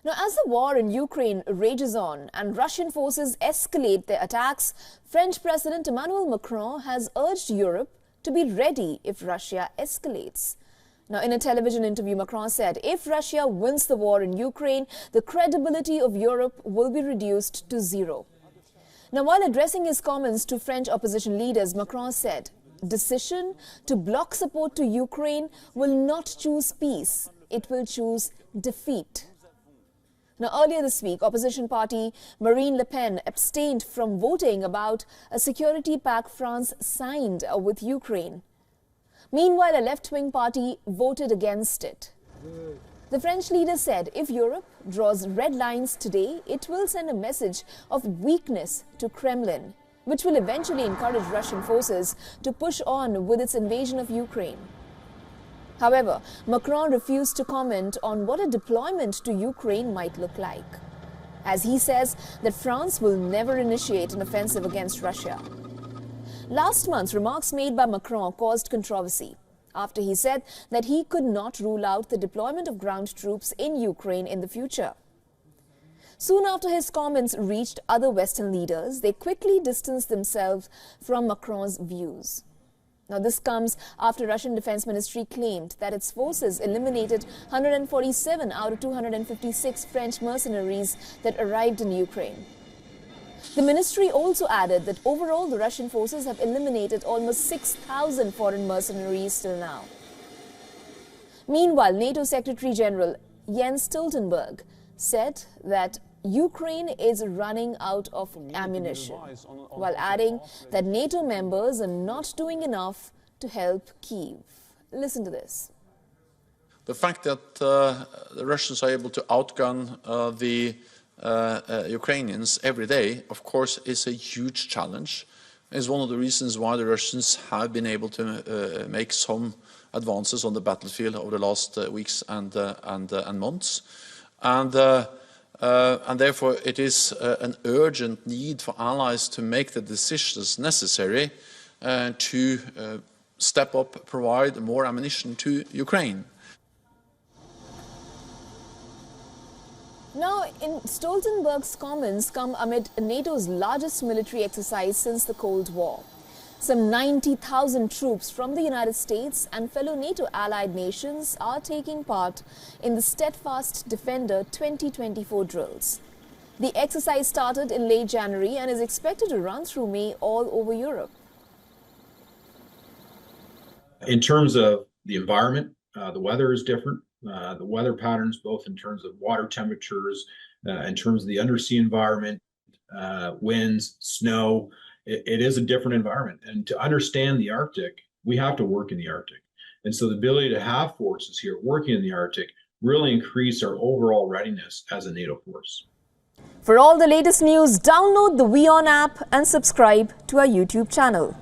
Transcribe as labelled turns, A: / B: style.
A: Now, as the war in Ukraine rages on and Russian forces escalate their attacks, French President Emmanuel Macron has urged Europe to be ready if Russia escalates. Now, in a television interview, Macron said if Russia wins the war in Ukraine, the credibility of Europe will be reduced to zero. Now, while addressing his comments to French opposition leaders, Macron said, "Decision to block support to Ukraine will not choose peace, it will choose defeat." Now, earlier this week, opposition party Marine Le Pen abstained from voting about a security pact France signed with Ukraine. Meanwhile, a left-wing party voted against it. The French leader said if Europe draws red lines today, it will send a message of weakness to Kremlin, which will eventually encourage Russian forces to push on with its invasion of Ukraine. However, Macron refused to comment on what a deployment to Ukraine might look like, as he says that France will never initiate an offensive against Russia. Last month, remarks made by Macron caused controversy after he said that he could not rule out the deployment of ground troops in Ukraine in the future. Soon after his comments reached other Western leaders, they quickly distanced themselves from Macron's views. Now, this comes after Russian Defense Ministry claimed that its forces eliminated 147 out of 256 French mercenaries that arrived in Ukraine. The ministry also added that overall the Russian forces have eliminated almost 6,000 foreign mercenaries till now. Meanwhile, NATO Secretary General Jens Stoltenberg said that Ukraine is running out of ammunition, while adding that NATO members are not doing enough to help Kyiv. Listen to this.
B: The fact that the Russians are able to outgun the Ukrainians every day, of course, is a huge challenge. It's one of the reasons why the Russians have been able to make some advances on the battlefield over the last weeks and months. And therefore, it is an urgent need for allies to make the decisions necessary to step up, provide more ammunition to Ukraine.
A: Now, Stoltenberg's comments come amid NATO's largest military exercise since the Cold War. Some 90,000 troops from the United States and fellow NATO allied nations are taking part in the Steadfast Defender 2024 drills. The exercise started in late January and is expected to run through May all over Europe.
C: In terms of the environment, the weather is different. The weather patterns, both in terms of water temperatures, in terms of the undersea environment, winds, snow, it is a different environment. And to understand the Arctic, we have to work in the Arctic. And so the ability to have forces here working in the Arctic really increase our overall readiness as a NATO force.
A: For all the latest news, download the WION app and subscribe to our YouTube channel.